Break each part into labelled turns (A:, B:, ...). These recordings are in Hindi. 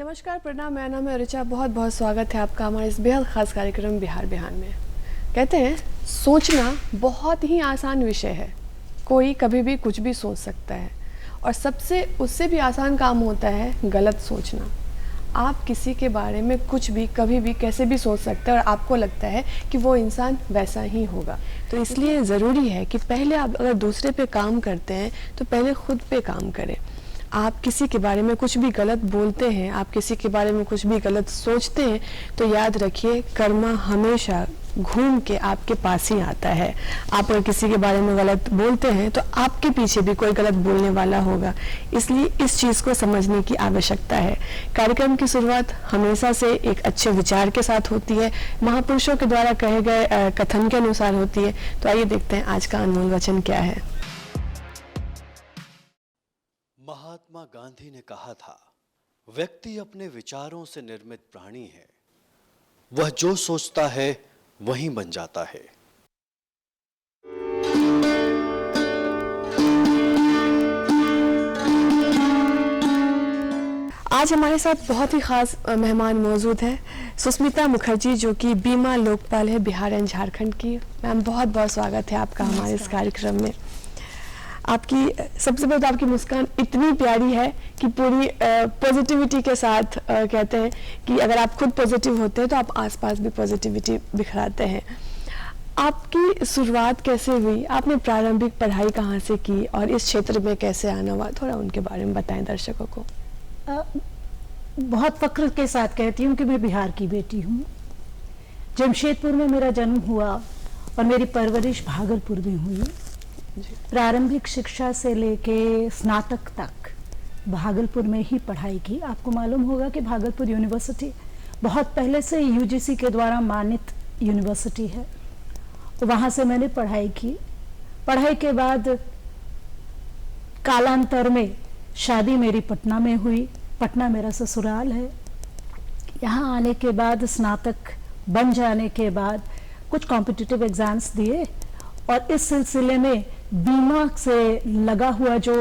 A: नमस्कार, प्रणाम। मेरा नाम है ऋचा। बहुत बहुत स्वागत है आपका हमारे इस बेहद ख़ास कार्यक्रम बिहार बिहान में। कहते हैं सोचना बहुत ही आसान विषय है। कोई कभी भी कुछ भी सोच सकता है और सबसे उससे भी आसान काम होता है गलत सोचना। आप किसी के बारे में कुछ भी कभी भी कैसे भी सोच सकते हैं और आपको लगता है कि वो इंसान वैसा ही होगा। तो इसलिए ज़रूरी है कि पहले आप अगर दूसरे पे काम करते हैं तो पहले खुद पे काम करें। आप किसी के बारे में कुछ भी गलत बोलते हैं, आप किसी के बारे में कुछ भी गलत सोचते हैं तो याद रखिए कर्मा हमेशा घूम के आपके पास ही आता है। आप अगर किसी के बारे में गलत बोलते हैं तो आपके पीछे भी कोई गलत बोलने वाला होगा। इसलिए इस चीज़ को समझने की आवश्यकता है। कार्यक्रम की शुरुआत हमेशा से एक अच्छे विचार के साथ होती है, महापुरुषों के द्वारा कहे गए कथन के अनुसार होती है। तो आइए देखते हैं आज का अनमोल वचन क्या है।
B: महात्मा गांधी ने कहा था, व्यक्ति अपने विचारों से निर्मित प्राणी है। वह जो सोचता है वही बन जाता है।
A: आज हमारे साथ बहुत ही खास मेहमान मौजूद है, सुष्मिता मुखर्जी, जो कि बीमा लोकपाल है बिहार एंड झारखंड की। मैम, बहुत बहुत स्वागत है आपका हमारे इस कार्यक्रम में। आपकी सबसे पहले तो आपकी मुस्कान इतनी प्यारी है कि पूरी पॉजिटिविटी के साथ कहते हैं कि अगर आप खुद पॉजिटिव होते हैं तो आप आसपास भी पॉजिटिविटी बिखराते हैं। आपकी शुरुआत कैसे हुई? आपने प्रारंभिक पढ़ाई कहाँ से की और इस क्षेत्र में कैसे आना हुआ? थोड़ा उनके बारे में बताएं दर्शकों को।
C: बहुत फक्र के साथ कहती हूँ कि मैं बिहार की बेटी हूँ। जमशेदपुर में मेरा जन्म हुआ और मेरी परवरिश भागलपुर में हुई। प्रारंभिक शिक्षा से लेके स्नातक तक भागलपुर में ही पढ़ाई की। आपको मालूम होगा कि भागलपुर यूनिवर्सिटी बहुत पहले से यूजीसी के द्वारा मानित यूनिवर्सिटी है। तो वहाँ से मैंने पढ़ाई की। पढ़ाई के बाद कालांतर में शादी मेरी पटना में हुई। पटना मेरा ससुराल है। यहाँ आने के बाद स्नातक बन जाने के बाद कुछ कॉम्पिटिटिव एग्जाम्स दिए और इस सिलसिले में बीमा से लगा हुआ जो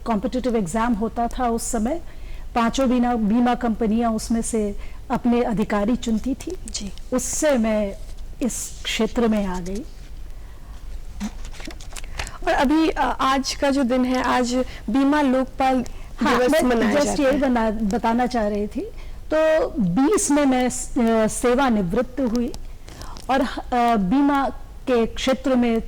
C: कॉम्पिटिटिव एग्जाम होता था उस समय, पांचों बीमा कंपनियां उसमें से अपने अधिकारी चुनती थी जी। उससे मैं इस क्षेत्र में आ गई। और अभी आज का जो दिन है, आज बीमा लोकपाल दिवस मनाया जाता है। जस्ट ये बताना चाह रही थी। तो 20 में मैं सेवानिवृत्त हुई और बीमा के क्षेत्र में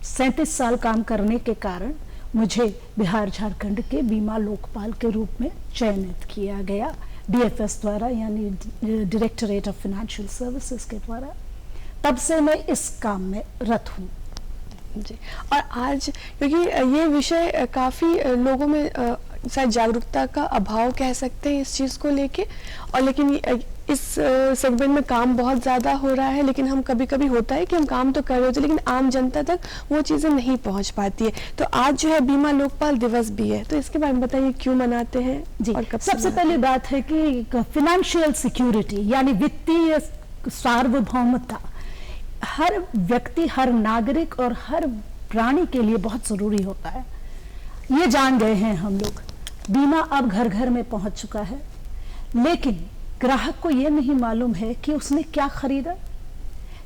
C: 37 साल काम करने के कारण मुझे बिहार झारखंड के बीमा लोकपाल के रूप में चयनित किया गया डीएफएस द्वारा, यानी डायरेक्टरेट ऑफ फाइनेंशियल सर्विसेज के द्वारा। तब से मैं इस काम में रत हूँ
A: जी। और आज क्योंकि ये विषय काफ़ी लोगों में शायद जागरूकता का अभाव कह सकते हैं इस चीज़ को लेके, और लेकिन इस सेगमेंट में काम बहुत ज़्यादा हो रहा है। लेकिन हम कभी कभी होता है कि हम काम तो कर रहे होते हैं लेकिन आम जनता तक वो चीज़ें नहीं पहुंच पाती है। तो आज जो है बीमा लोकपाल दिवस भी है, तो इसके बारे में बताइए क्यों मनाते हैं जी। और कब?
C: सबसे पहली बात है कि फाइनेंशियल सिक्योरिटी यानी वित्तीय सार्वभौमता हर व्यक्ति, हर नागरिक और हर प्राणी के लिए बहुत ज़रूरी होता है। ये जान गए हैं हम लोग। बीमा अब घर घर में पहुंच चुका है, लेकिन ग्राहक को ये नहीं मालूम है कि उसने क्या खरीदा,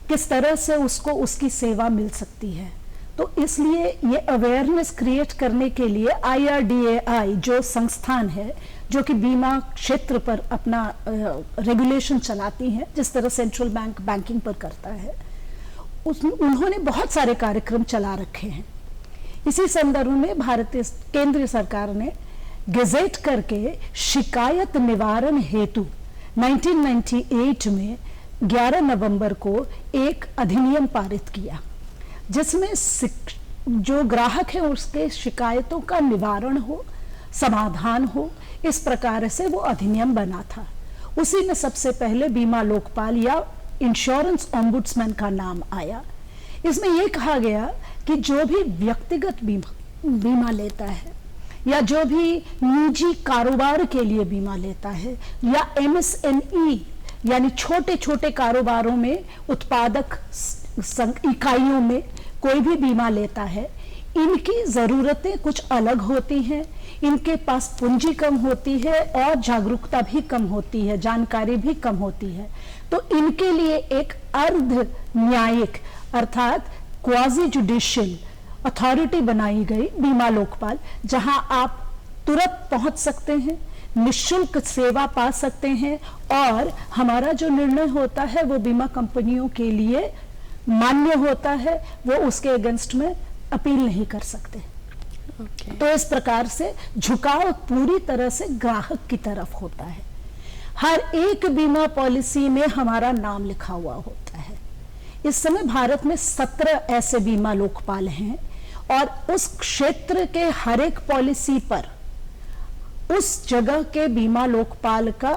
C: किस तरह से उसको उसकी सेवा मिल सकती है। तो इसलिए ये अवेयरनेस क्रिएट करने के लिए IRDAI जो संस्थान है, जो कि बीमा क्षेत्र पर अपना रेगुलेशन चलाती है, जिस तरह सेंट्रल बैंक बैंकिंग पर करता है, उन्होंने बहुत सारे कार्यक्रम चला रखे हैं। इसी संदर्भ में भारतीय केंद्रीय सरकार ने गजेट करके शिकायत निवारण हेतु 1998 में 11 नवंबर को एक अधिनियम पारित किया, जिसमें जो ग्राहक है उसके शिकायतों का निवारण हो, समाधान हो, इस प्रकार से वो अधिनियम बना था। उसी में सबसे पहले बीमा लोकपाल या इंश्योरेंस ओम्बुड्समैन का नाम आया। इसमें यह कहा गया कि जो भी व्यक्तिगत बीमा लेता है या जो भी निजी कारोबार के लिए बीमा लेता है या MSME यानी छोटे छोटे कारोबारों में, उत्पादक इकाइयों में कोई भी बीमा लेता है, इनकी ज़रूरतें कुछ अलग होती हैं, इनके पास पूंजी कम होती है और जागरूकता भी कम होती है, जानकारी भी कम होती है। तो इनके लिए एक अर्ध न्यायिक अर्थात क्वाजी जुडिशियल अथॉरिटी बनाई गई बीमा लोकपाल, जहां आप तुरंत पहुंच सकते हैं, निःशुल्क सेवा पा सकते हैं और हमारा जो निर्णय होता है वो बीमा कंपनियों के लिए मान्य होता है, वो उसके अगेंस्ट में अपील नहीं कर सकते। तो इस प्रकार से झुकाव पूरी तरह से ग्राहक की तरफ होता है। हर एक बीमा पॉलिसी में हमारा नाम लिखा हुआ होता है। इस समय भारत में 17 ऐसे बीमा लोकपाल हैं और उस क्षेत्र के हर एक पॉलिसी पर उस जगह के बीमा लोकपाल का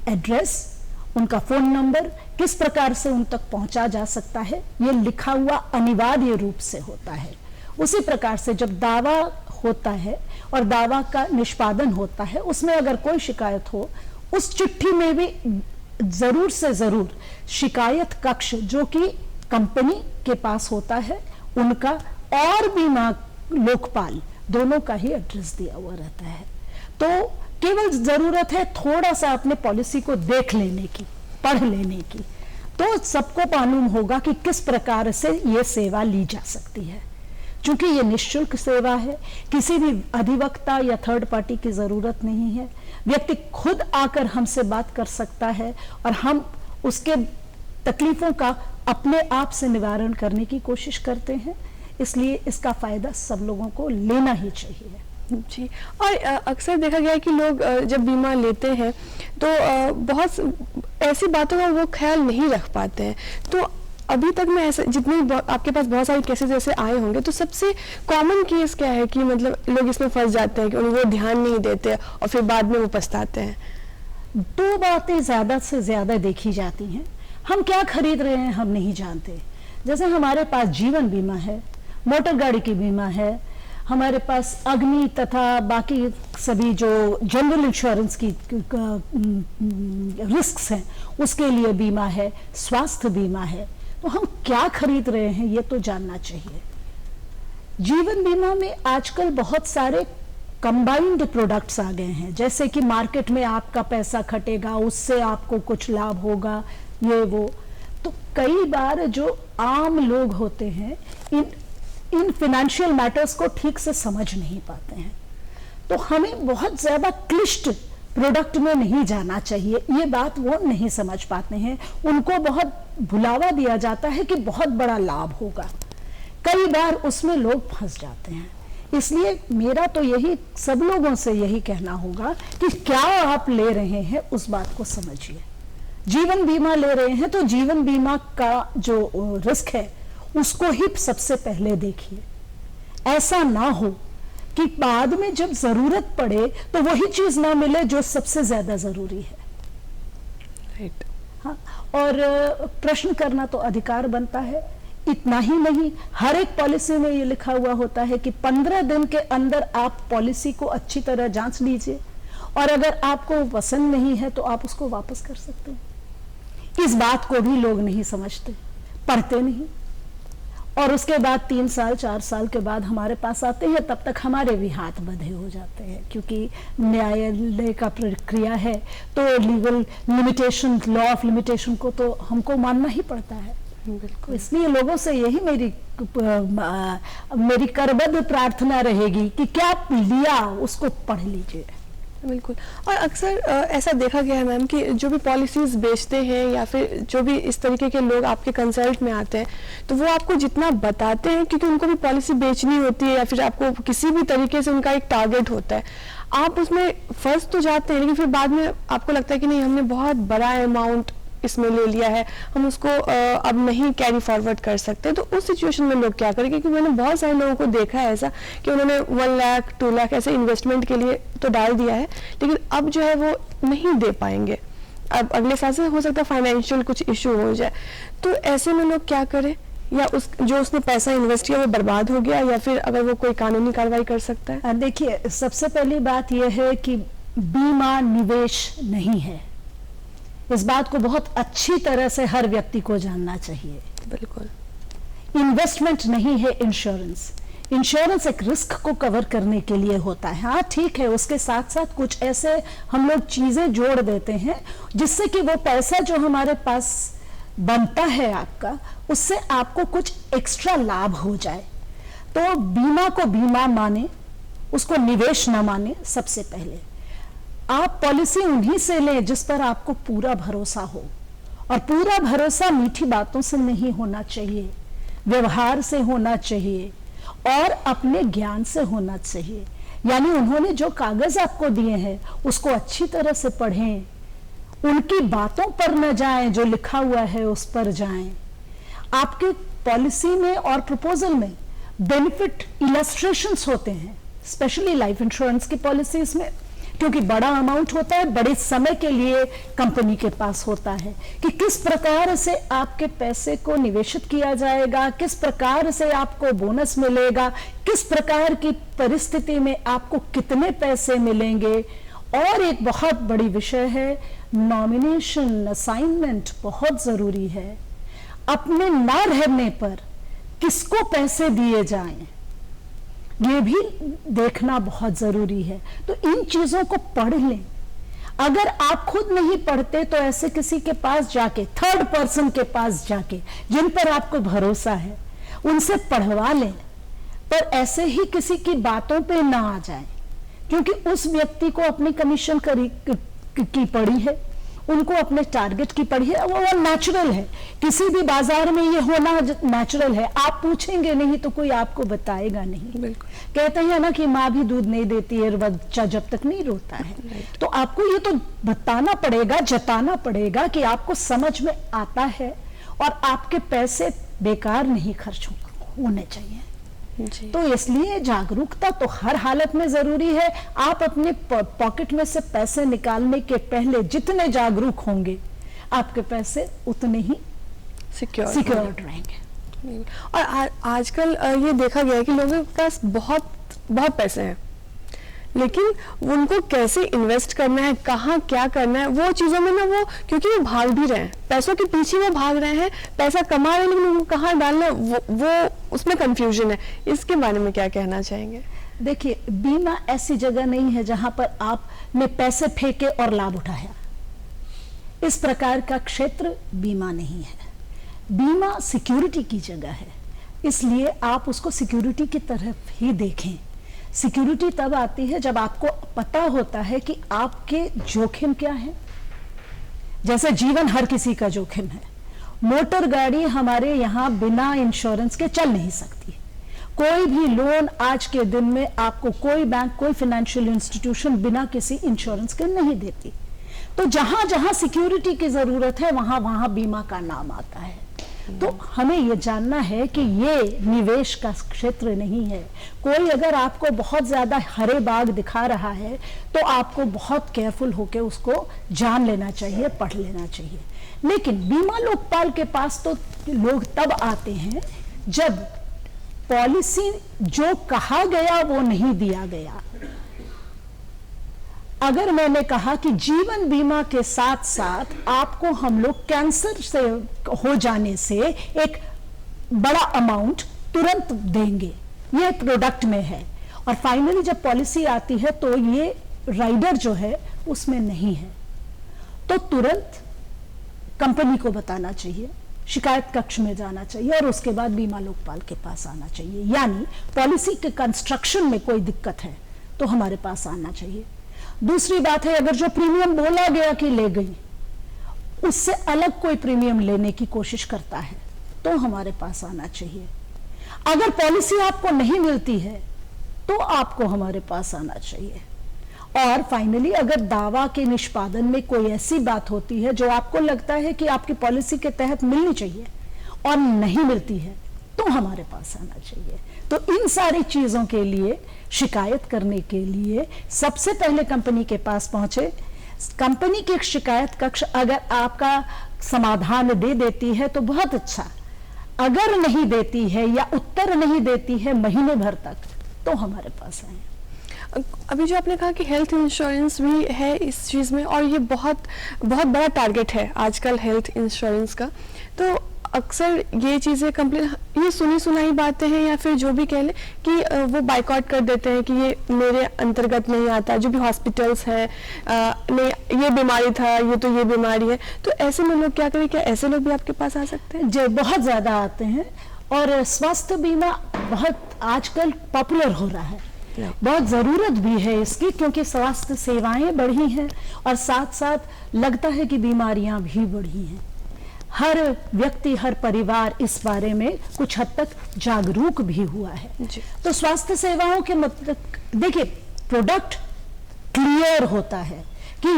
C: एड्रेस, उनका फोन नंबर, किस प्रकार से उन तक पहुंचा जा सकता है, ये लिखा हुआ अनिवार्य रूप से होता है। उसी प्रकार से जब दावा होता है और दावा का निष्पादन होता है, उसमें अगर कोई शिकायत हो, उस चिट्ठी में भी जरूर से जरूर शिकायत कक्ष जो कि कंपनी के पास होता है, उनका और बीमा लोकपाल दोनों का ही एड्रेस दिया हुआ रहता है। तो केवल जरूरत है थोड़ा सा अपने पॉलिसी को देख लेने की, पढ़ लेने की, तो सबको मालूम होगा कि किस प्रकार से ये सेवा ली जा सकती है। क्योंकि ये निःशुल्क सेवा है, किसी भी अधिवक्ता या थर्ड पार्टी की जरूरत नहीं है, व्यक्ति खुद आकर हमसे बात कर सकता है और हम उसके तकलीफों का अपने आप से निवारण करने की कोशिश करते हैं। इसलिए इसका फायदा सब लोगों को लेना ही चाहिए।
A: जी, और अक्सर देखा गया है कि लोग जब बीमा लेते हैं तो बहुत ऐसी बातों का वो ख्याल नहीं रख पाते हैं। तो अभी तक में ऐसे जितने आपके पास बहुत सारे केसेस ऐसे आए होंगे, तो सबसे कॉमन केस क्या है कि मतलब लोग इसमें फंस जाते हैं कि वो ध्यान नहीं देते और फिर बाद में वो पछताते हैं?
C: दो बातें ज्यादा से ज्यादा देखी जाती हैं। हम क्या खरीद रहे हैं हम नहीं जानते। जैसे हमारे पास जीवन बीमा है, मोटर गाड़ी की बीमा है, हमारे पास अग्नि तथा बाकी सभी जो जनरल इंश्योरेंस की रिस्क्स हैं उसके लिए बीमा है, स्वास्थ्य बीमा है। तो हम क्या खरीद रहे हैं ये तो जानना चाहिए। जीवन बीमा में आजकल बहुत सारे कंबाइंड प्रोडक्ट्स आ गए हैं, जैसे कि मार्केट में आपका पैसा खटेगा, उससे आपको कुछ लाभ होगा, ये वो। तो कई बार जो आम लोग होते हैं इन फाइनेंशियल मैटर्स को ठीक से समझ नहीं पाते हैं। तो हमें बहुत ज्यादा क्लिष्ट प्रोडक्ट में नहीं जाना चाहिए, ये बात वो नहीं समझ पाते हैं। उनको बहुत भुलावा दिया जाता है कि बहुत बड़ा लाभ होगा, कई बार उसमें लोग फंस जाते हैं। इसलिए मेरा तो यही सब लोगों से यही कहना होगा कि क्या आप ले रहे हैं उस बात को समझिए। जीवन बीमा ले रहे हैं तो जीवन बीमा का जो रिस्क है उसको ही सबसे पहले देखिए। ऐसा ना हो कि बाद में जब जरूरत पड़े तो वही चीज ना मिले जो सबसे ज्यादा जरूरी है।
A: राइट।
C: हाँ, और प्रश्न करना तो अधिकार बनता है। इतना ही नहीं, हर एक पॉलिसी में ये लिखा हुआ होता है कि 15 दिन के अंदर आप पॉलिसी को अच्छी तरह जांच लीजिए और अगर आपको पसंद नहीं है तो आप उसको वापस कर सकते हैं। इस बात को भी लोग नहीं समझते, पढ़ते नहीं, और उसके बाद 3 साल 4 साल के बाद हमारे पास आते हैं, तब तक हमारे भी हाथ बंधे हो जाते हैं, क्योंकि न्यायालय का प्रक्रिया है तो legal limitation, law of limitation को तो हमको मानना ही पड़ता है।
A: बिल्कुल।
C: इसलिए लोगों से यही मेरी करबद्ध प्रार्थना रहेगी कि क्या आप लिया उसको पढ़ लीजिए।
A: बिल्कुल। और अक्सर ऐसा देखा गया है मैम कि जो भी पॉलिसीज बेचते हैं या फिर जो भी इस तरीके के लोग आपके कंसल्ट में आते हैं, तो वो आपको जितना बताते हैं, क्योंकि उनको भी पॉलिसी बेचनी होती है या फिर आपको किसी भी तरीके से उनका एक टारगेट होता है, आप उसमें फंस तो जाते हैं, लेकिन फिर बाद में आपको लगता है कि नहीं, हमने बहुत बड़ा अमाउंट इसमें ले लिया है, हम उसको अब नहीं कैरी फॉरवर्ड कर सकते। तो उस सिचुएशन में लोग क्या करें? क्योंकि मैंने बहुत सारे लोगों को देखा है ऐसा कि उन्होंने 1 लाख 2 लाख ऐसे इन्वेस्टमेंट के लिए तो डाल दिया है, लेकिन अब जो है वो नहीं दे पाएंगे। अब अगले साल से हो सकता है फाइनेंशियल कुछ इशू हो जाए, तो ऐसे में लोग क्या करें? या जो उसने पैसा इन्वेस्ट किया वो बर्बाद हो गया, या फिर अगर वो कोई कानूनी कार्रवाई कर सकता है?
C: देखिए, सबसे पहली बात यह है कि बीमा निवेश नहीं है। इस बात को बहुत अच्छी तरह से हर व्यक्ति को जानना चाहिए।
A: बिल्कुल।
C: इन्वेस्टमेंट नहीं है इंश्योरेंस। इंश्योरेंस एक रिस्क को कवर करने के लिए होता है। हाँ ठीक है, उसके साथ साथ कुछ ऐसे हम लोग चीजें जोड़ देते हैं जिससे कि वो पैसा जो हमारे पास बनता है आपका, उससे आपको कुछ एक्स्ट्रा लाभ हो जाए। तो बीमा को बीमा माने, उसको निवेश न माने। सबसे पहले आप पॉलिसी उन्हीं से लें जिस पर आपको पूरा भरोसा हो, और पूरा भरोसा मीठी बातों से नहीं होना चाहिए, व्यवहार से होना चाहिए और अपने ज्ञान से होना चाहिए। यानी उन्होंने जो कागज आपको दिए हैं उसको अच्छी तरह से पढ़ें, उनकी बातों पर न जाएं, जो लिखा हुआ है उस पर जाएं। आपके पॉलिसी में और प्रपोजल में बेनिफिट इलस्ट्रेशंस होते हैं, स्पेशली लाइफ इंश्योरेंस की पॉलिसीज में, क्योंकि बड़ा अमाउंट होता है, बड़े समय के लिए कंपनी के पास होता है कि किस प्रकार से आपके पैसे को निवेशित किया जाएगा, किस प्रकार से आपको बोनस मिलेगा, किस प्रकार की परिस्थिति में आपको कितने पैसे मिलेंगे। और एक बहुत बड़ी विषय है नॉमिनेशन, असाइनमेंट बहुत जरूरी है। अपने ना रहने पर किसको पैसे दिए जाएं, ये भी देखना बहुत जरूरी है। तो इन चीजों को पढ़ लें। अगर आप खुद नहीं पढ़ते तो ऐसे किसी के पास जाके, थर्ड पर्सन के पास जाके, जिन पर आपको भरोसा है, उनसे पढ़वा लें। पर ऐसे ही किसी की बातों पे ना आ जाए, क्योंकि उस व्यक्ति को अपनी कमीशन की पड़ी है, उनको अपने टारगेट की पड़ी है, वो नेचुरल है। किसी भी बाजार में ये होना नेचुरल है। आप पूछेंगे नहीं तो कोई आपको बताएगा नहीं।
A: बिल्कुल।
C: कहते हैं ना कि माँ भी दूध नहीं देती है बच्चा जब तक नहीं रोता है। तो आपको ये तो बताना पड़ेगा, जताना पड़ेगा कि आपको समझ में आता है और आपके पैसे बेकार नहीं खर्च होने चाहिए।
A: जी।
C: तो इसलिए जागरूकता तो हर हालत में जरूरी है। आप अपने पॉकेट में से पैसे निकालने के पहले जितने जागरूक होंगे, आपके पैसे उतने ही सिक्योर्ड रहेंगे।
A: और आजकल ये देखा गया है कि लोगों के पास बहुत बहुत पैसे हैं, लेकिन उनको कैसे इन्वेस्ट करना है, कहाँ क्या करना है, वो चीज़ों में ना वो, क्योंकि वो भाग भी रहे हैं, पैसों के पीछे वो भाग रहे हैं, पैसा कमा रहे हैं, लेकिन उनको कहाँ डालना है वो उसमें कंफ्यूजन है। इसके बारे में क्या कहना चाहेंगे?
C: देखिए, बीमा ऐसी जगह नहीं है जहां पर आपने पैसे फेंके और लाभ उठाया। इस प्रकार का क्षेत्र बीमा नहीं है। बीमा सिक्योरिटी की जगह है, इसलिए आप उसको सिक्योरिटी की तरफ ही देखें। सिक्योरिटी तब आती है जब आपको पता होता है कि आपके जोखिम क्या है। जैसे जीवन हर किसी का जोखिम है। मोटर गाड़ी हमारे यहाँ बिना इंश्योरेंस के चल नहीं सकती। कोई भी लोन आज के दिन में आपको कोई बैंक, कोई फाइनेंशियल इंस्टीट्यूशन बिना किसी इंश्योरेंस के नहीं देती। तो जहां जहां सिक्योरिटी की जरूरत है वहां वहां बीमा का नाम आता है। तो हमें ये जानना है कि ये निवेश का क्षेत्र नहीं है। कोई अगर आपको बहुत ज्यादा हरे बाग दिखा रहा है तो आपको बहुत केयरफुल होकर उसको जान लेना चाहिए, पढ़ लेना चाहिए। लेकिन बीमा लोकपाल के पास तो लोग तब आते हैं जब पॉलिसी जो कहा गया वो नहीं दिया गया। अगर मैंने कहा कि जीवन बीमा के साथ साथ आपको हम लोग कैंसर से हो जाने से एक बड़ा अमाउंट तुरंत देंगे, ये प्रोडक्ट में है, और फाइनली जब पॉलिसी आती है तो ये राइडर जो है उसमें नहीं है, तो तुरंत कंपनी को बताना चाहिए, शिकायत कक्ष में जाना चाहिए और उसके बाद बीमा लोकपाल के पास आना चाहिए। यानी पॉलिसी के कंस्ट्रक्शन में कोई दिक्कत है तो हमारे पास आना चाहिए। दूसरी बात है, अगर जो प्रीमियम बोला गया कि ले गई, उससे अलग कोई प्रीमियम लेने की कोशिश करता है तो हमारे पास आना चाहिए। अगर पॉलिसी आपको नहीं मिलती है तो आपको हमारे पास आना चाहिए। और फाइनली अगर दावा के निष्पादन में कोई ऐसी बात होती है जो आपको लगता है कि आपकी पॉलिसी के तहत मिलनी चाहिए और नहीं मिलती है तो हमारे पास आना चाहिए। तो इन सारी चीजों के लिए, शिकायत करने के लिए सबसे पहले कंपनी के पास पहुंचे। कंपनी की शिकायत कक्ष अगर आपका समाधान दे देती है तो बहुत अच्छा, अगर नहीं देती है या उत्तर नहीं देती है महीने भर तक तो हमारे पास आए।
A: अभी जो आपने कहा कि हेल्थ इंश्योरेंस भी है इस चीज़ में, और ये बहुत बहुत बड़ा टारगेट है आजकल हेल्थ इंश्योरेंस का, तो अक्सर ये चीज़ें कंप्लेन, ये सुनी सुनाई बातें हैं या फिर जो भी कह लें कि वो बाइकआउट कर देते हैं कि ये मेरे अंतर्गत नहीं आता, जो भी हॉस्पिटल्स हैं नहीं ये बीमारी था, ये तो ये बीमारी है, तो ऐसे में लोग क्या करें? क्या ऐसे लोग भी आपके पास आ सकते हैं?
C: जो बहुत ज़्यादा आते हैं, और स्वास्थ्य बीमा बहुत आजकल पॉपुलर हो रहा है, बहुत ज़रूरत भी है इसकी, क्योंकि स्वास्थ्य सेवाएं बढ़ी हैं और साथ साथ लगता है कि बीमारियां भी बढ़ी हैं। हर व्यक्ति, हर परिवार इस बारे में कुछ हद तक जागरूक भी हुआ है। तो स्वास्थ्य सेवाओं के मतलब देखिए, प्रोडक्ट क्लियर होता है कि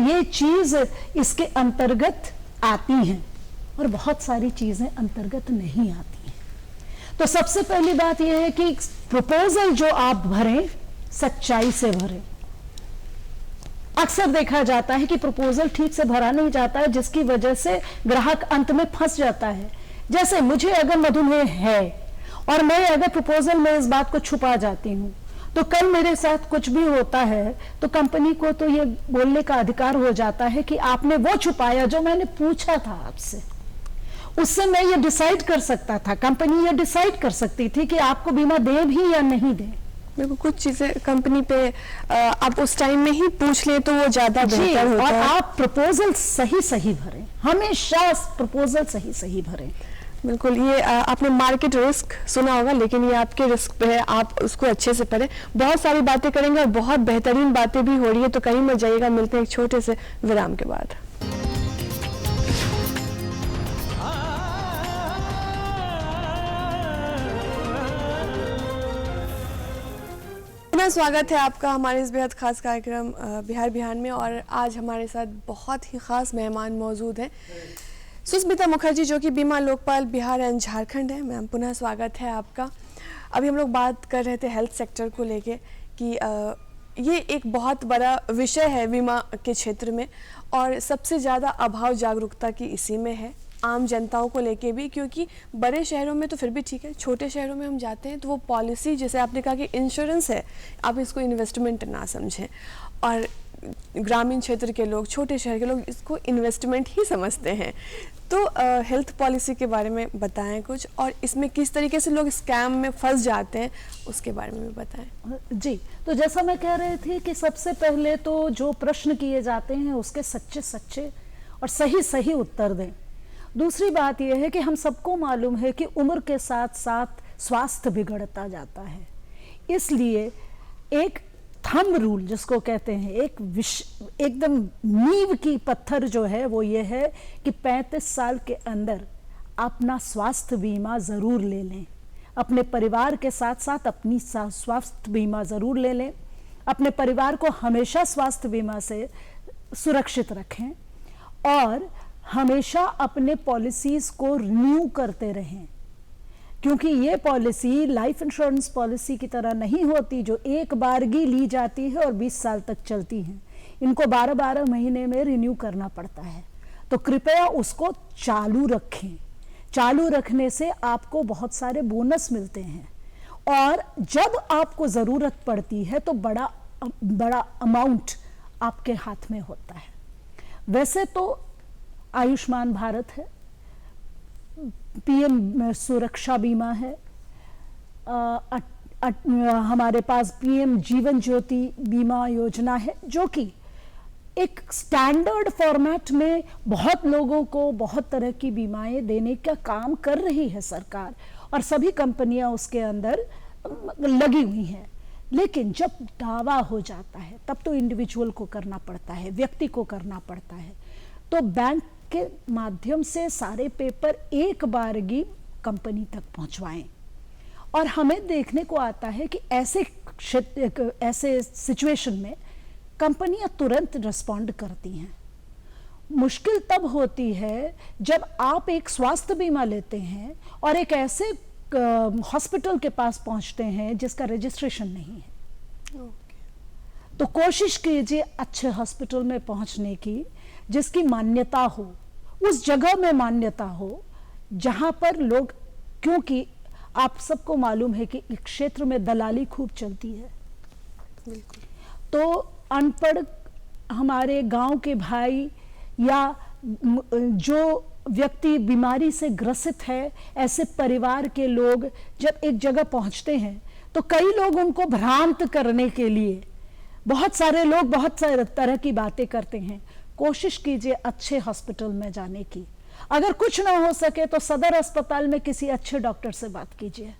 C: ये चीज इसके अंतर्गत आती हैं, और बहुत सारी चीजें अंतर्गत नहीं आती हैं। तो सबसे पहली बात यह है कि प्रपोजल जो आप भरें, सच्चाई से भरें। अक्सर देखा जाता है कि प्रपोजल ठीक से भरा नहीं जाता है, जिसकी वजह से ग्राहक अंत में फंस जाता है। जैसे मुझे अगर मधुमेह है और मैं अगर प्रपोजल में इस बात को छुपा जाती हूँ, तो कल मेरे साथ कुछ भी होता है तो कंपनी को तो ये बोलने का अधिकार हो जाता है कि आपने वो छुपाया जो मैंने पूछा था आपसे। उससे मैं ये डिसाइड कर सकता था, कंपनी ये डिसाइड कर सकती थी कि आपको बीमा दे भी या नहीं दे।
A: बिल्कुल, कुछ चीजें कंपनी पे आप उस टाइम में ही पूछ लें तो वो ज्यादा बेहतर होता
C: और
A: है।
C: आप प्रपोजल सही भरें, हमेशा प्रपोजल सही भरें।
A: बिल्कुल, ये आपने मार्केट रिस्क सुना होगा, लेकिन ये आपके रिस्क पे है, आप उसको अच्छे से पढ़ें। बहुत सारी बातें करेंगे और बहुत बेहतरीन बातें भी हो रही है, तो कहीं मत जाइएगा। मिलते हैं एक छोटे से विराम के बाद। पुनः स्वागत है आपका हमारे इस बेहद खास कार्यक्रम बिहार बिहान में, और आज हमारे साथ बहुत ही खास मेहमान मौजूद हैं, सुस्मिता मुखर्जी, जो कि बीमा लोकपाल बिहार एंड झारखंड है। मैम, पुनः स्वागत है आपका। अभी हम लोग बात कर रहे थे हेल्थ सेक्टर को लेके कि ये एक बहुत बड़ा विषय है बीमा के क्षेत्र में, और सबसे ज़्यादा अभाव जागरूकता की इसी में है, आम जनताओं को लेके भी। क्योंकि बड़े शहरों में तो फिर भी ठीक है, छोटे शहरों में हम जाते हैं तो वो पॉलिसी, जैसे आपने कहा कि इंश्योरेंस है, आप इसको इन्वेस्टमेंट ना समझें, और ग्रामीण क्षेत्र के लोग, छोटे शहर के लोग इसको इन्वेस्टमेंट ही समझते हैं। तो हेल्थ पॉलिसी के बारे में बताएं कुछ, और इसमें किस तरीके से लोग स्कैम में फंस जाते हैं उसके बारे में भी बताएं।
C: जी, तो जैसा मैं कह रही थी कि सबसे पहले तो जो प्रश्न किए जाते हैं उसके सच्चे और सही उत्तर दें। दूसरी बात यह है कि हम सबको मालूम है कि उम्र के साथ साथ स्वास्थ्य बिगड़ता जाता है, इसलिए एक थंब रूल जिसको कहते हैं, एकदम नींव की पत्थर जो है वो ये है कि 35 साल के अंदर अपना स्वास्थ्य बीमा ज़रूर ले लें। अपने परिवार के साथ साथ अपनी स्वास्थ्य बीमा ज़रूर ले लें। अपने परिवार को हमेशा स्वास्थ्य बीमा से सुरक्षित रखें, और हमेशा अपने पॉलिसीज़ को रिन्यू करते रहें, क्योंकि ये पॉलिसी लाइफ इंश्योरेंस पॉलिसी की तरह नहीं होती जो एक बारगी ली जाती है और 20 साल तक चलती हैं। इनको 12-12 महीने में रिन्यू करना पड़ता है। तो कृपया उसको चालू रखें। चालू रखने से आपको बहुत सारे बोनस मिलते हैं, और जब आपको ज़रूरत पड़ती है तो बड़ा अमाउंट आपके हाथ में होता है। वैसे तो आयुष्मान भारत है, पीएम सुरक्षा बीमा है, हमारे पास पीएम जीवन ज्योति बीमा योजना है, जो कि एक स्टैंडर्ड फॉर्मेट में बहुत लोगों को बहुत तरह की बीमाएं देने का काम कर रही है सरकार, और सभी कंपनियां उसके अंदर लगी हुई हैं। लेकिन जब दावा हो जाता है तब तो इंडिविजुअल को करना पड़ता है, व्यक्ति को करना पड़ता है। तो बैंक के माध्यम से सारे पेपर एक बारगी कंपनी तक पहुंचवाएं, और हमें देखने को आता है कि ऐसे सिचुएशन में कंपनियां तुरंत रिस्पॉन्ड करती हैं। मुश्किल तब होती है जब आप एक स्वास्थ्य बीमा लेते हैं और एक ऐसे हॉस्पिटल के पास पहुंचते हैं जिसका रजिस्ट्रेशन नहीं है। तो कोशिश कीजिए अच्छे हॉस्पिटल में पहुंचने की, जिसकी मान्यता हो, उस जगह में मान्यता हो जहां पर लोग, क्योंकि आप सबको मालूम है कि इस क्षेत्र में दलाली खूब चलती है। बिल्कुल। तो अनपढ़ हमारे गांव के भाई या जो व्यक्ति बीमारी से ग्रसित है, ऐसे परिवार के लोग जब एक जगह पहुंचते हैं तो कई लोग उनको भ्रांत करने के लिए बहुत सारे लोग बहुत सारे तरह की बातें करते हैं। कोशिश कीजिए अच्छे हॉस्पिटल में जाने की। अगर कुछ ना हो सके तो सदर अस्पताल में किसी अच्छे डॉक्टर से बात कीजिए।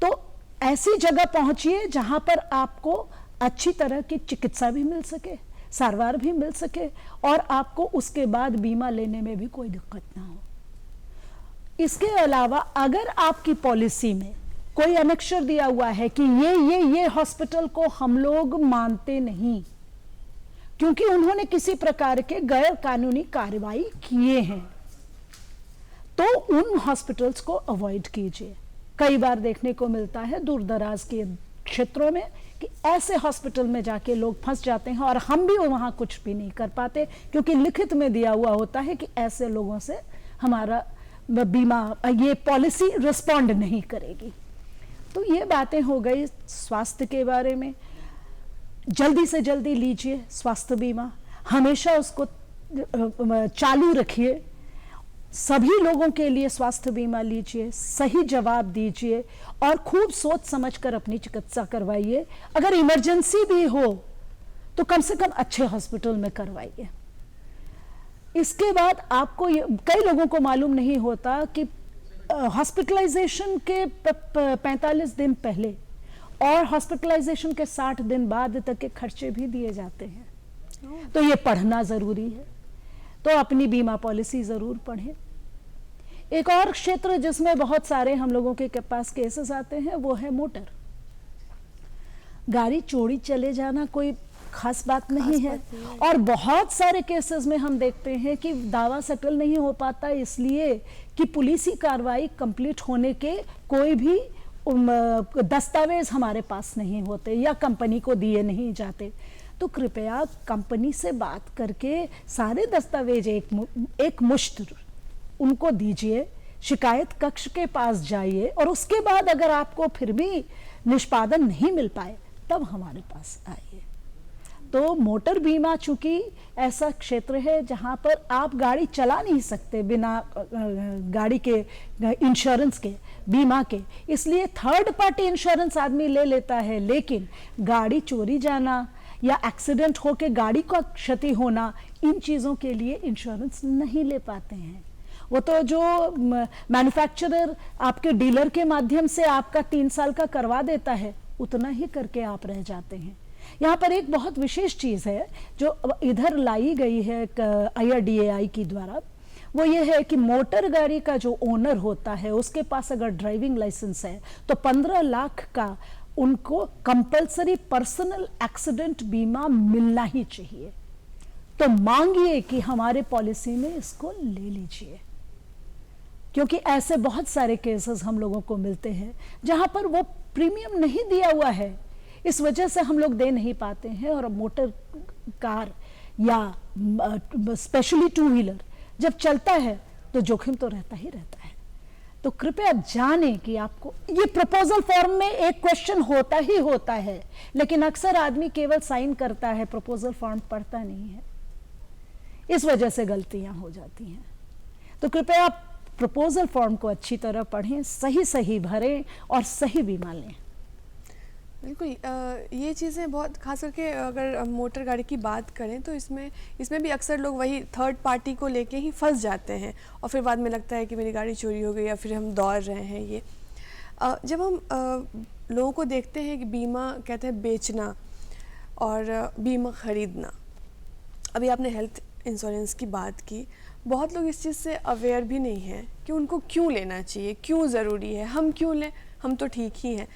C: तो ऐसी जगह पहुंचिए जहां पर आपको अच्छी तरह की चिकित्सा भी मिल सके, सारवार भी मिल सके और आपको उसके बाद बीमा लेने में भी कोई दिक्कत ना हो। इसके अलावा अगर आपकी पॉलिसी में कोई अनेक्शर दिया हुआ है कि ये हॉस्पिटल को हम लोग मानते नहीं क्योंकि उन्होंने किसी प्रकार के गैर कानूनी कार्रवाई किए हैं, तो उन हॉस्पिटल्स को अवॉइड कीजिए। कई बार देखने को मिलता है दूर दराज के क्षेत्रों में कि ऐसे हॉस्पिटल में जाके लोग फंस जाते हैं और हम भी वहां कुछ भी नहीं कर पाते क्योंकि लिखित में दिया हुआ होता है कि ऐसे लोगों से हमारा बीमा ये पॉलिसी रिस्पॉन्ड नहीं करेगी। तो ये बातें हो गई स्वास्थ्य के बारे में। जल्दी से जल्दी लीजिए स्वास्थ्य बीमा, हमेशा उसको चालू रखिए। सभी लोगों के लिए स्वास्थ्य बीमा लीजिए, सही जवाब दीजिए और खूब सोच समझकर अपनी चिकित्सा करवाइए। अगर इमरजेंसी भी हो तो कम से कम अच्छे हॉस्पिटल में करवाइए। इसके बाद आपको कई लोगों को मालूम नहीं होता कि हॉस्पिटलाइजेशन के 45 दिन पहले और हॉस्पिटलाइजेशन के 60 दिन बाद तक के खर्चे भी दिए जाते हैं। तो ये पढ़ना जरूरी है, तो अपनी बीमा पॉलिसी जरूर पढ़ें। एक और क्षेत्र जिसमें बहुत सारे हम लोगों के पास केसेस आते हैं वो है मोटर गाड़ी चोरी चले जाना। कोई खास बात नहीं है और बहुत सारे केसेस में हम देखते हैं कि दावा सेटल नहीं हो पाता इसलिए कि पुलिसी कार्रवाई कंप्लीट होने के कोई भी दस्तावेज हमारे पास नहीं होते या कंपनी को दिए नहीं जाते। तो कृपया कंपनी से बात करके सारे दस्तावेज एक मुश्त उनको दीजिए, शिकायत कक्ष के पास जाइए और उसके बाद अगर आपको फिर भी निष्पादन नहीं मिल पाए तब हमारे पास आइए। तो मोटर बीमा चूंकि ऐसा क्षेत्र है जहां पर आप गाड़ी चला नहीं सकते बिना गाड़ी के इंश्योरेंस के, बीमा के, इसलिए थर्ड पार्टी इंश्योरेंस आदमी ले लेता है, लेकिन गाड़ी चोरी जाना या एक्सीडेंट होकर गाड़ी का क्षति होना, इन चीज़ों के लिए इंश्योरेंस नहीं ले पाते हैं। वो तो जो मैन्युफैक्चरर आपके डीलर के माध्यम से आपका 3 साल का करवा देता है उतना ही करके आप रह जाते हैं। यहाँ पर एक बहुत विशेष चीज़ है जो इधर लाई गई है IRDAI की द्वारा, वो ये है कि मोटर गाड़ी का जो ओनर होता है उसके पास अगर ड्राइविंग लाइसेंस है तो 15 लाख का उनको कंपलसरी पर्सनल एक्सीडेंट बीमा मिलना ही चाहिए। तो मांगिए कि हमारे पॉलिसी में इसको ले लीजिए, क्योंकि ऐसे बहुत सारे केसेस हम लोगों को मिलते हैं जहां पर वो प्रीमियम नहीं दिया हुआ है, इस वजह से हम लोग दे नहीं पाते हैं और मोटर कार या स्पेशली 2 व्हीलर जब चलता है तो जोखिम तो रहता ही रहता है। तो कृपया जाने कि आपको ये प्रपोजल फॉर्म में एक क्वेश्चन होता ही होता है, लेकिन अक्सर आदमी केवल साइन करता है, प्रपोजल फॉर्म पढ़ता नहीं है, इस वजह से गलतियां हो जाती हैं। तो कृपया आप प्रपोजल फॉर्म को अच्छी तरह पढ़ें, सही भरें और सही बीमा लें।
A: बिल्कुल, ये चीज़ें बहुत खास करके अगर मोटर गाड़ी की बात करें तो इसमें भी अक्सर लोग वही थर्ड पार्टी को लेके ही फंस जाते हैं और फिर बाद में लगता है कि मेरी गाड़ी चोरी हो गई या फिर हम दौड़ रहे हैं। ये जब हम लोगों को देखते हैं कि बीमा कहते हैं बेचना और बीमा ख़रीदना, अभी आपने हेल्थ इंश्योरेंस की बात की, बहुत लोग इस चीज़ से अवेयर भी नहीं हैं कि उनको क्यों लेना चाहिए, क्यों ज़रूरी है, हम क्यों लें, हम तो ठीक ही हैं।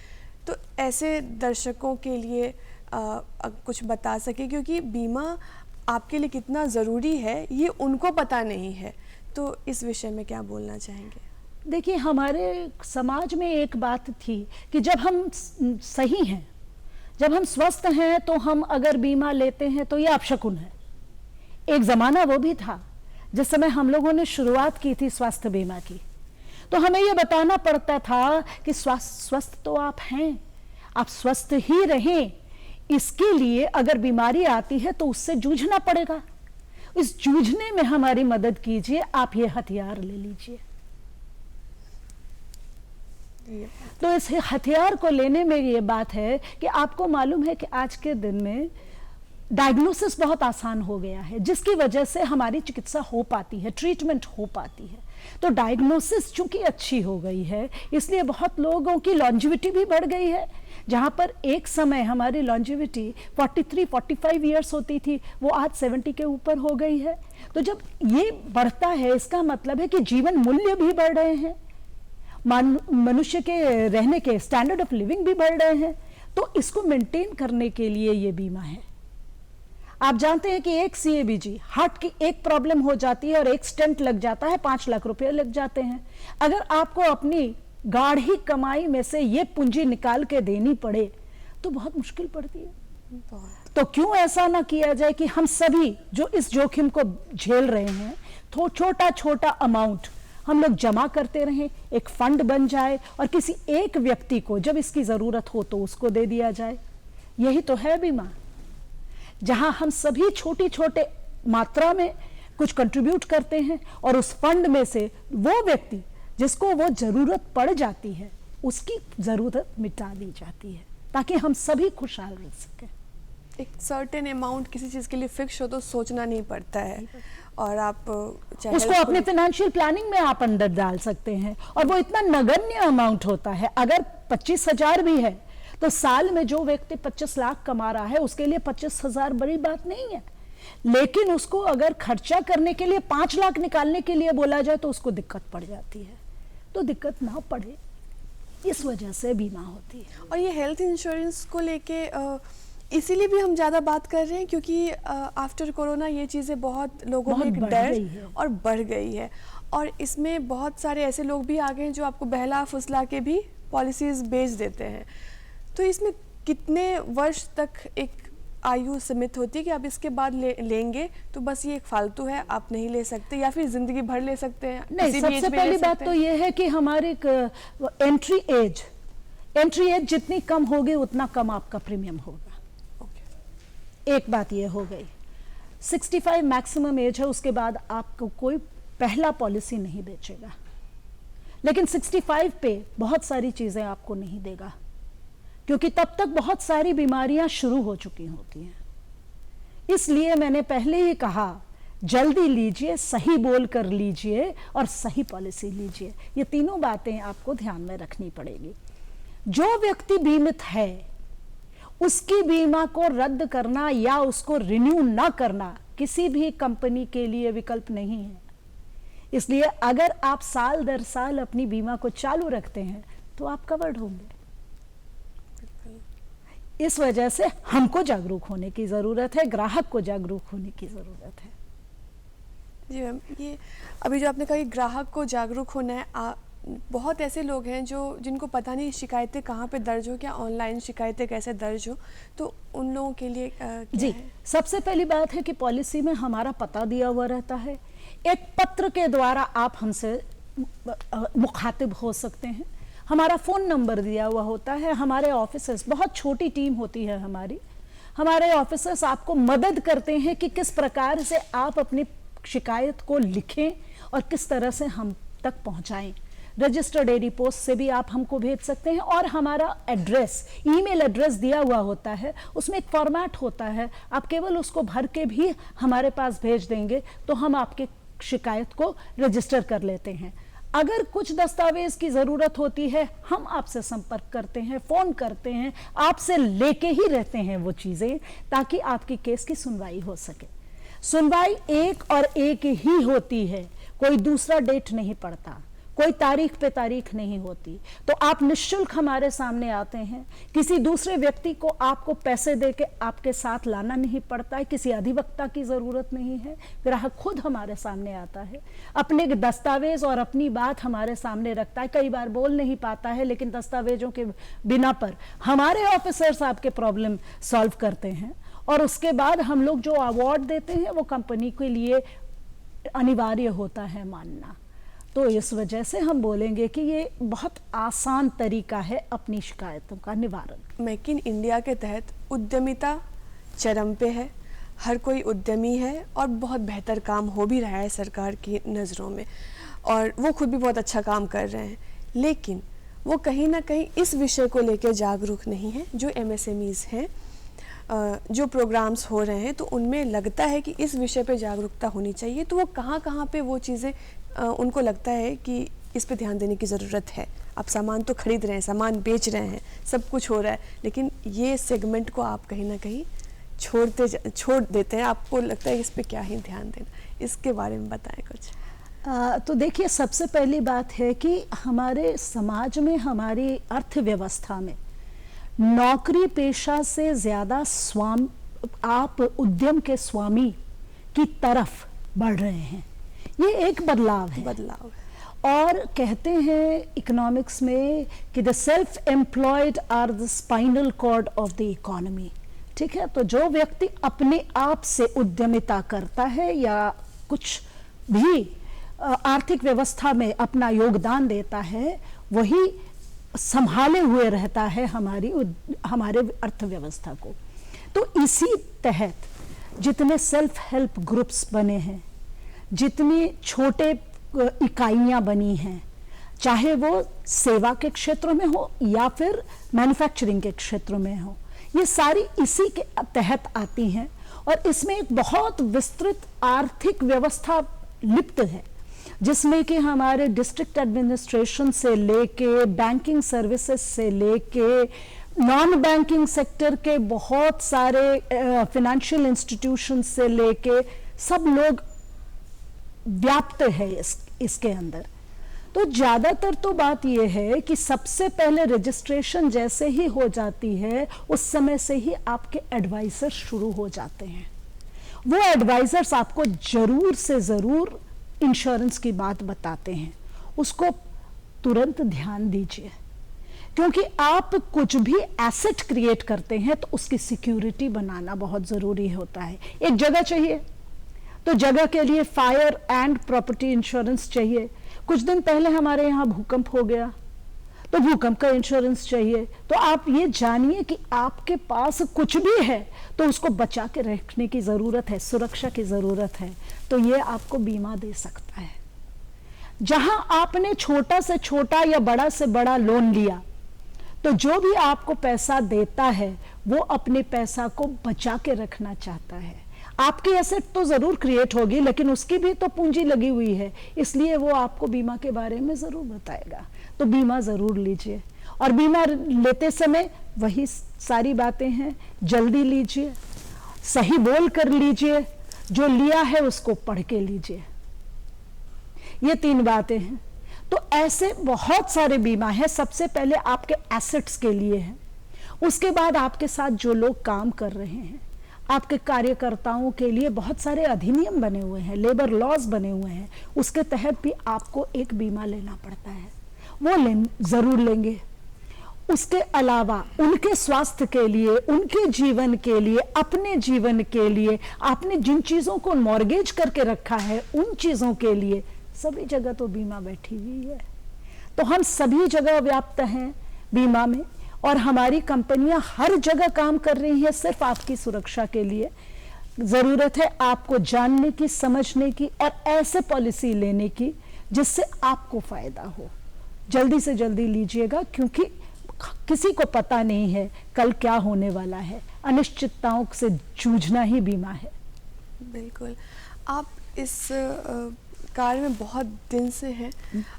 A: तो ऐसे दर्शकों के लिए कुछ बता सके, क्योंकि बीमा आपके लिए कितना ज़रूरी है ये उनको पता नहीं है, तो इस विषय में क्या बोलना चाहेंगे?
C: देखिए, हमारे समाज में एक बात थी कि जब हम सही हैं, जब हम स्वस्थ हैं तो हम अगर बीमा लेते हैं तो ये अपशकुन है। एक ज़माना वो भी था जिस समय हम लोगों ने शुरुआत की थी स्वास्थ्य बीमा की, तो हमें ये बताना पड़ता था कि स्वस्थ तो आप हैं, आप स्वस्थ ही रहें, इसके लिए अगर बीमारी आती है तो उससे जूझना पड़ेगा। इस जूझने में हमारी मदद कीजिए, आप ये हथियार ले लीजिए। तो इस हथियार को लेने में ये बात है कि आपको मालूम है कि आज के दिन में डायग्नोसिस बहुत आसान हो गया है, जिसकी वजह से हमारी चिकित्सा हो पाती है, ट्रीटमेंट हो पाती है। तो डायग्नोसिस चूंकि अच्छी हो गई है, इसलिए बहुत लोगों की लॉन्जिविटी भी बढ़ गई है। जहां पर एक समय हमारी लॉन्जिविटी 43-45 इयर्स होती थी, वो आज 70 के ऊपर हो गई है। तो जब ये बढ़ता है, इसका मतलब है कि जीवन मूल्य भी बढ़ रहे हैं, मनुष्य के रहने के स्टैंडर्ड ऑफ लिविंग भी बढ़ रहे हैं। तो इसको मेंटेन करने के लिए ये बीमा है। आप जानते हैं कि एक CABG हार्ट की एक प्रॉब्लम हो जाती है और एक स्टेंट लग जाता है, 5 लाख रुपए लग जाते हैं। अगर आपको अपनी गाढ़ी कमाई में से ये पूंजी निकाल के देनी पड़े तो बहुत मुश्किल पड़ती है। तो क्यों ऐसा ना किया जाए कि हम सभी जो इस जोखिम को झेल रहे हैं, तो छोटा छोटा अमाउंट हम लोग जमा करते रहें, एक फंड बन जाए और किसी एक व्यक्ति को जब इसकी जरूरत हो तो उसको दे दिया जाए। यही तो है बीमा, जहां हम सभी छोटी छोटे मात्रा में कुछ कंट्रीब्यूट करते हैं और उस फंड में से वो व्यक्ति जिसको वो जरूरत पड़ जाती है, उसकी जरूरत मिटा दी जाती है, ताकि हम सभी खुशहाल रह सकें।
A: एक सर्टेन अमाउंट किसी चीज़ के लिए फिक्स हो तो सोचना नहीं पड़ता है, और आप चाहे
C: उसको अपने फाइनेंशियल प्लानिंग में आप अंदर डाल सकते हैं। और वो इतना नगण्य अमाउंट होता है, अगर 25,000 भी है तो साल में जो व्यक्ति 25 लाख कमा रहा है उसके लिए 25,000 बड़ी बात नहीं है। लेकिन उसको अगर खर्चा करने के लिए 5 लाख निकालने के लिए बोला जाए तो उसको दिक्कत पड़ जाती है। तो दिक्कत ना पड़े, इस वजह से बीमा होती है।
A: और ये हेल्थ इंश्योरेंस को लेके इसीलिए भी हम ज़्यादा बात कर रहे हैं क्योंकि आफ्टर कोरोना ये चीज़ें बहुत लोगों में एक डर और बढ़ गई है। और इसमें बहुत सारे ऐसे लोग भी आ गए हैं जो आपको बहला फुसला के भी पॉलिसीज़ बेच देते हैं। तो इसमें कितने वर्ष तक एक आयु सीमित होती है कि आप इसके बाद लेंगे तो बस ये एक फालतू है, आप नहीं ले सकते, या फिर जिंदगी भर ले सकते हैं?
C: नहीं, सबसे पहली बात तो ये है कि हमारे एंट्री एज जितनी कम होगी उतना कम आपका प्रीमियम होगा। एक बात ये हो गई। 65 मैक्सिमम एज है, उसके बाद आपको कोई पहला पॉलिसी नहीं बेचेगा। लेकिन 65 पे बहुत सारी चीजें आपको नहीं देगा, क्योंकि तब तक बहुत सारी बीमारियां शुरू हो चुकी होती हैं। इसलिए मैंने पहले ही कहा, जल्दी लीजिए, सही बोल कर लीजिए और सही पॉलिसी लीजिए। ये तीनों बातें आपको ध्यान में रखनी पड़ेगी। जो व्यक्ति बीमित है उसकी बीमा को रद्द करना या उसको रिन्यू ना करना किसी भी कंपनी के लिए विकल्प नहीं है। इसलिए अगर आप साल दर साल अपनी बीमा को चालू रखते हैं तो आप कवर्ड होंगे। इस वजह से हमको जागरूक होने की जरूरत है, ग्राहक को जागरूक होने की जरूरत है।
A: जी मैम, ये अभी जो आपने कहा कि ग्राहक को जागरूक होना है, बहुत ऐसे लोग हैं जिनको पता नहीं शिकायतें कहाँ पे दर्ज हो, क्या ऑनलाइन शिकायतें कैसे दर्ज हो, तो उन लोगों के लिए क्या
C: जी
A: है?
C: सबसे पहली बात है कि पॉलिसी में हमारा पता दिया हुआ रहता है। एक पत्र के द्वारा आप हमसे मुखातिब हो सकते हैं। हमारा फ़ोन नंबर दिया हुआ होता है। हमारे ऑफिसर्स, बहुत छोटी टीम होती है हमारे ऑफिसर्स आपको मदद करते हैं कि किस प्रकार से आप अपनी शिकायत को लिखें और किस तरह से हम तक पहुंचाएं। रजिस्टर्ड एडी पोस्ट से भी आप हमको भेज सकते हैं। और हमारा एड्रेस, ईमेल एड्रेस दिया हुआ होता है, उसमें एक फॉर्मेट होता है, आप केवल उसको भर के भी हमारे पास भेज देंगे तो हम आपके शिकायत को रजिस्टर कर लेते हैं। अगर कुछ दस्तावेज की जरूरत होती है, हम आपसे संपर्क करते हैं, फोन करते हैं, आपसे लेके ही रहते हैं वो चीजें, ताकि आपकी केस की सुनवाई हो सके। सुनवाई एक और एक ही होती है, कोई दूसरा डेट नहीं पड़ता, कोई तारीख पे तारीख नहीं होती। तो आप निःशुल्क हमारे सामने आते हैं, किसी दूसरे व्यक्ति को आपको पैसे देके आपके साथ लाना नहीं पड़ता है, किसी अधिवक्ता की जरूरत नहीं है। ग्राहक खुद हमारे सामने आता है, अपने दस्तावेज और अपनी बात हमारे सामने रखता है। कई बार बोल नहीं पाता है, लेकिन दस्तावेजों के बिना पर हमारे ऑफिसर्स आपके प्रॉब्लम सॉल्व करते हैं। और उसके बाद हम लोग जो अवार्ड देते हैं वो कंपनी के लिए अनिवार्य होता है मानना। तो इस वजह से हम बोलेंगे कि ये बहुत आसान तरीका है अपनी शिकायतों का निवारण।
A: मेक इन इंडिया के तहत उद्यमिता चरम पे है। हर कोई उद्यमी है और बहुत बेहतर काम हो भी रहा है सरकार की नज़रों में, और वो खुद भी बहुत अच्छा काम कर रहे हैं, लेकिन वो कहीं ना कहीं इस विषय को लेकर जागरूक नहीं है। जो MSMEs हैं, जो प्रोग्राम्स हो रहे हैं, तो उनमें लगता है कि इस विषय पे जागरूकता होनी चाहिए, तो वो कहाँ पे वो चीज़ें उनको लगता है कि इस पे ध्यान देने की ज़रूरत है। आप सामान तो खरीद रहे हैं, सामान बेच रहे हैं, सब कुछ हो रहा है, लेकिन ये सेगमेंट को आप कहीं ना कहीं छोड़ देते हैं। आपको लगता है इस पे क्या ही ध्यान देना, इसके बारे में बताएं कुछ।
C: तो देखिए, सबसे पहली बात है कि हमारे समाज में, हमारी अर्थव्यवस्था में नौकरी पेशा से ज़्यादा आप उद्यम के स्वामी की तरफ बढ़ रहे हैं। ये एक बदलाव है। और कहते हैं इकोनॉमिक्स में कि the self employed are the spinal cord of the economy. ठीक है, तो जो व्यक्ति अपने आप से उद्यमिता करता है या कुछ भी आर्थिक व्यवस्था में अपना योगदान देता है, वही संभाले हुए रहता है हमारे अर्थव्यवस्था को। तो इसी तहत जितने सेल्फ हेल्प ग्रुप्स बने हैं, जितनी छोटे इकाइयां बनी हैं, चाहे वो सेवा के क्षेत्र में हो या फिर मैन्युफैक्चरिंग के क्षेत्र में हो, ये सारी इसी के तहत आती हैं। और इसमें एक बहुत विस्तृत आर्थिक व्यवस्था लिप्त है, जिसमें कि हमारे डिस्ट्रिक्ट एडमिनिस्ट्रेशन से लेके बैंकिंग सर्विसेज से लेके नॉन बैंकिंग सेक्टर के बहुत सारे फाइनेंशियल इंस्टीट्यूशन से लेके सब लोग व्याप्त है इसके अंदर। तो ज़्यादातर तो बात यह है कि सबसे पहले रजिस्ट्रेशन जैसे ही हो जाती है, उस समय से ही आपके एडवाइजर शुरू हो जाते हैं। वो एडवाइजर्स आपको ज़रूर से ज़रूर इंश्योरेंस की बात बताते हैं, उसको तुरंत ध्यान दीजिए, क्योंकि आप कुछ भी एसेट क्रिएट करते हैं तो उसकी सिक्योरिटी बनाना बहुत ज़रूरी होता है। एक जगह चाहिए तो जगह के लिए फायर एंड प्रॉपर्टी इंश्योरेंस चाहिए। कुछ दिन पहले हमारे यहाँ भूकंप हो गया तो भूकंप का इंश्योरेंस चाहिए। तो आप ये जानिए कि आपके पास कुछ भी है तो उसको बचा के रखने की ज़रूरत है, सुरक्षा की ज़रूरत है, तो ये आपको बीमा दे सकता है। जहां आपने छोटा से छोटा या बड़ा से बड़ा लोन लिया, तो जो भी आपको पैसा देता है वो अपने पैसा को बचा के रखना चाहता है। आपकी एसेट तो ज़रूर क्रिएट होगी, लेकिन उसकी भी तो पूंजी लगी हुई है, इसलिए वो आपको बीमा के बारे में ज़रूर बताएगा। तो बीमा ज़रूर लीजिए, और बीमा लेते समय वही सारी बातें हैं, जल्दी लीजिए, सही बोल कर लीजिए, जो लिया है उसको पढ़ के लीजिए। ये 3 बातें हैं। तो ऐसे बहुत सारे बीमा है। सबसे पहले आपके एसेट्स के लिए है, उसके बाद आपके साथ जो लोग काम कर रहे हैं, आपके कार्यकर्ताओं के लिए बहुत सारे अधिनियम बने हुए हैं, लेबर लॉज बने हुए हैं, उसके तहत भी आपको एक बीमा लेना पड़ता है, वो ज़रूर लेंगे। उसके अलावा उनके स्वास्थ्य के लिए, उनके जीवन के लिए, अपने जीवन के लिए, आपने जिन चीज़ों को मॉर्गेज करके रखा है उन चीज़ों के लिए सभी जगह तो बीमा बैठी हुई है। तो हम सभी जगह व्याप्त हैं बीमा में, और हमारी कंपनियां हर जगह काम कर रही है सिर्फ आपकी सुरक्षा के लिए। ज़रूरत है आपको जानने की, समझने की और ऐसे पॉलिसी लेने की जिससे आपको फ़ायदा हो। जल्दी से जल्दी लीजिएगा, क्योंकि किसी को पता नहीं है कल क्या होने वाला है। अनिश्चितताओं से जूझना ही बीमा है।
A: बिल्कुल। आप इस कार्य में बहुत दिन से हैं,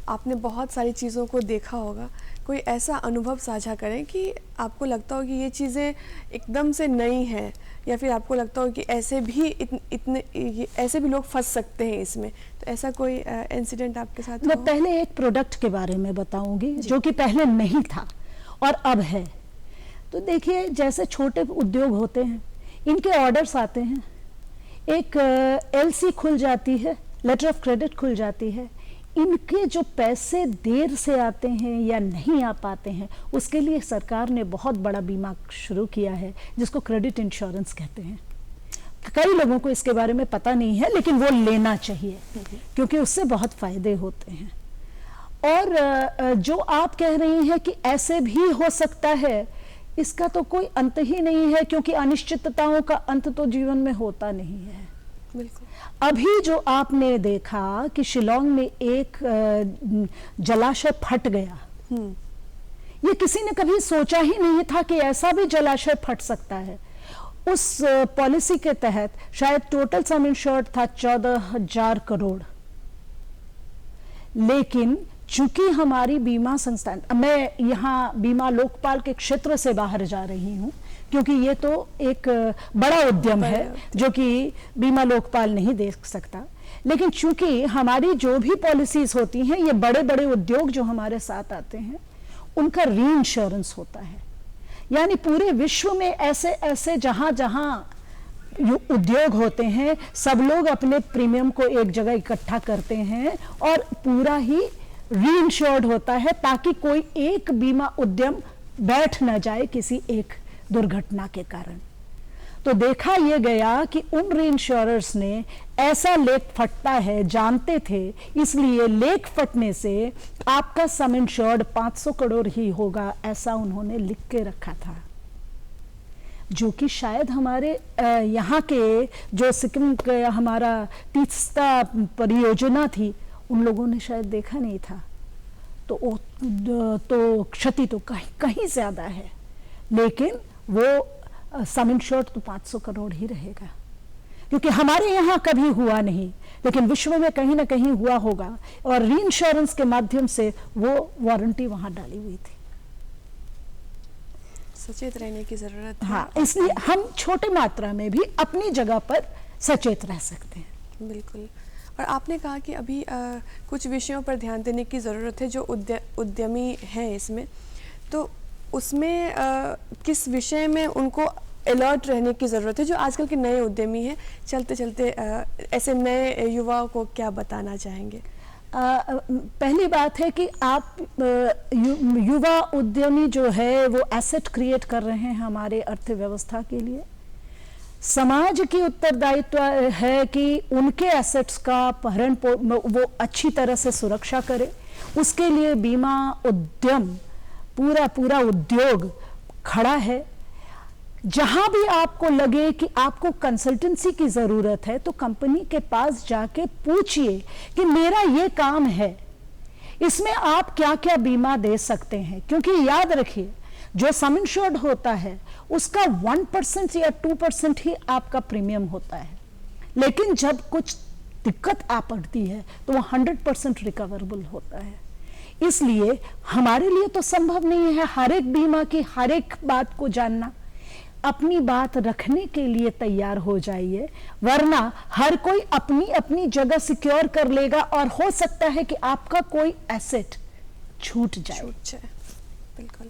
A: आपने बहुत सारी चीज़ों को देखा होगा। कोई ऐसा अनुभव साझा करें कि आपको लगता हो कि ये चीज़ें एकदम से नई हैं, या फिर आपको लगता हो कि ऐसे भी ऐसे भी लोग फंस सकते हैं इसमें। तो ऐसा कोई इंसिडेंट आपके साथ?
C: मैं पहले एक प्रोडक्ट के बारे में बताऊंगी जो कि पहले नहीं था और अब है। तो देखिए, जैसे छोटे उद्योग होते हैं, इनके ऑर्डर्स आते हैं, एक LC खुल जाती है, लेटर ऑफ क्रेडिट खुल जाती है। इनके जो पैसे देर से आते हैं या नहीं आ पाते हैं, उसके लिए सरकार ने बहुत बड़ा बीमा शुरू किया है जिसको क्रेडिट इंश्योरेंस कहते हैं। कई लोगों को इसके बारे में पता नहीं है, लेकिन वो लेना चाहिए क्योंकि उससे बहुत फायदे होते हैं। और जो आप कह रही हैं कि ऐसे भी हो सकता है इसका तो कोई अंत ही नहीं है, क्योंकि अनिश्चितताओं का अंत तो जीवन में होता नहीं है।
A: बिल्कुल।
C: अभी जो आपने देखा कि शिलोंग में एक जलाशय फट गया, ये किसी ने कभी सोचा ही नहीं था कि ऐसा भी जलाशय फट सकता है। उस पॉलिसी के तहत शायद टोटल सम इंश्योर्ड था 14,000 करोड़, लेकिन चूंकि हमारी बीमा संस्थान, मैं यहाँ बीमा लोकपाल के क्षेत्र से बाहर जा रही हूँ क्योंकि ये तो एक बड़ा उद्यम है जो कि बीमा लोकपाल नहीं देख सकता, लेकिन चूंकि हमारी जो भी पॉलिसीज होती हैं, ये बड़े बड़े उद्योग जो हमारे साथ आते हैं उनका री इंश्योरेंस होता है। यानी पूरे विश्व में ऐसे ऐसे जहां जहां उद्योग होते हैं, सब लोग अपने प्रीमियम को एक जगह इकट्ठा करते हैं और पूरा ही री इंश्योर्ड होता है, ताकि कोई एक बीमा उद्यम बैठ न जाए किसी एक दुर्घटना के कारण। तो देखा यह गया कि उन री इंश्योरर्स ने ऐसा लेक फटता है जानते थे, इसलिए लेक फटने से आपका सम इंश्योर्ड 500 करोड़ ही होगा, ऐसा उन्होंने लिख के रखा था, जो कि शायद हमारे यहाँ के जो सिक्किम का हमारा तीस्ता परियोजना थी, उन लोगों ने शायद देखा नहीं था। तो क्षति तो कहीं ज्यादा है, लेकिन वो सम इंश्योर्ड तो 500 करोड़ ही रहेगा, क्योंकि हमारे यहाँ कभी हुआ नहीं, लेकिन विश्व में कहीं ना कहीं हुआ होगा और री इंश्योरेंस के माध्यम से वो वारंटी वहां डाली हुई थी।
A: सचेत रहने की जरूरत है।
C: हाँ, इसलिए हम छोटे मात्रा में भी अपनी जगह पर सचेत रह सकते हैं।
A: बिल्कुल। और आपने कहा कि अभी कुछ विषयों पर ध्यान देने की ज़रूरत है जो उद्यमी हैं इसमें, तो उसमें किस विषय में उनको अलर्ट रहने की ज़रूरत है जो आजकल के नए उद्यमी हैं? चलते चलते ऐसे नए युवाओं को क्या बताना चाहेंगे?
C: पहली बात है कि आप युवा उद्यमी जो है वो एसेट क्रिएट कर रहे हैं हमारे अर्थव्यवस्था के लिए। समाज की उत्तरदायित्व है कि उनके एसेट्स का भरण वो अच्छी तरह से सुरक्षा करे। उसके लिए बीमा उद्यम पूरा उद्योग खड़ा है। जहां भी आपको लगे कि आपको कंसल्टेंसी की जरूरत है तो कंपनी के पास जाके पूछिए कि मेरा ये काम है, इसमें आप क्या क्या बीमा दे सकते हैं, क्योंकि याद रखिए जो सम इंश्योर्ड होता है उसका 1% या 2% ही आपका प्रीमियम होता है, लेकिन जब कुछ दिक्कत आ पड़ती है तो वो 100% रिकवरेबल होता है। इसलिए हमारे लिए तो संभव नहीं है हर एक बीमा की हर एक बात को जानना। अपनी बात रखने के लिए तैयार हो जाइए, वरना हर कोई अपनी अपनी जगह सिक्योर कर लेगा और हो सकता है कि आपका कोई एसेट छूट जाए।
A: बिल्कुल,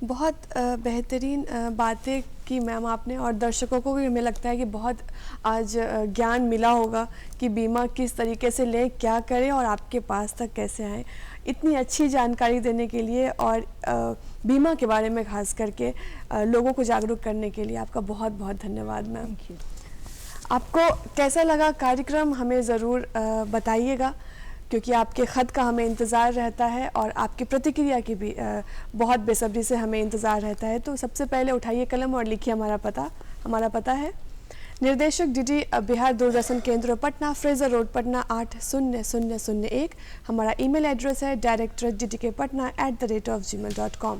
A: बहुत बेहतरीन बातें की मैम आपने, और दर्शकों को भी हमें लगता है कि बहुत आज ज्ञान मिला होगा कि बीमा किस तरीके से लें, क्या करें और आपके पास तक कैसे आए। इतनी अच्छी जानकारी देने के लिए और बीमा के बारे में खास करके लोगों को जागरूक करने के लिए आपका बहुत बहुत धन्यवाद मैम। आपको कैसा लगा कार्यक्रम हमें ज़रूर बताइएगा, क्योंकि आपके ख़त का हमें इंतज़ार रहता है और आपकी प्रतिक्रिया की भी बहुत बेसब्री से हमें इंतज़ार रहता है। तो सबसे पहले उठाइए कलम और लिखिए हमारा पता है निर्देशक डीडी बिहार दूरदर्शन केंद्र पटना, फ्रेजर रोड पटना 80001। हमारा ईमेल एड्रेस है director@ddkpatna@gmail.com।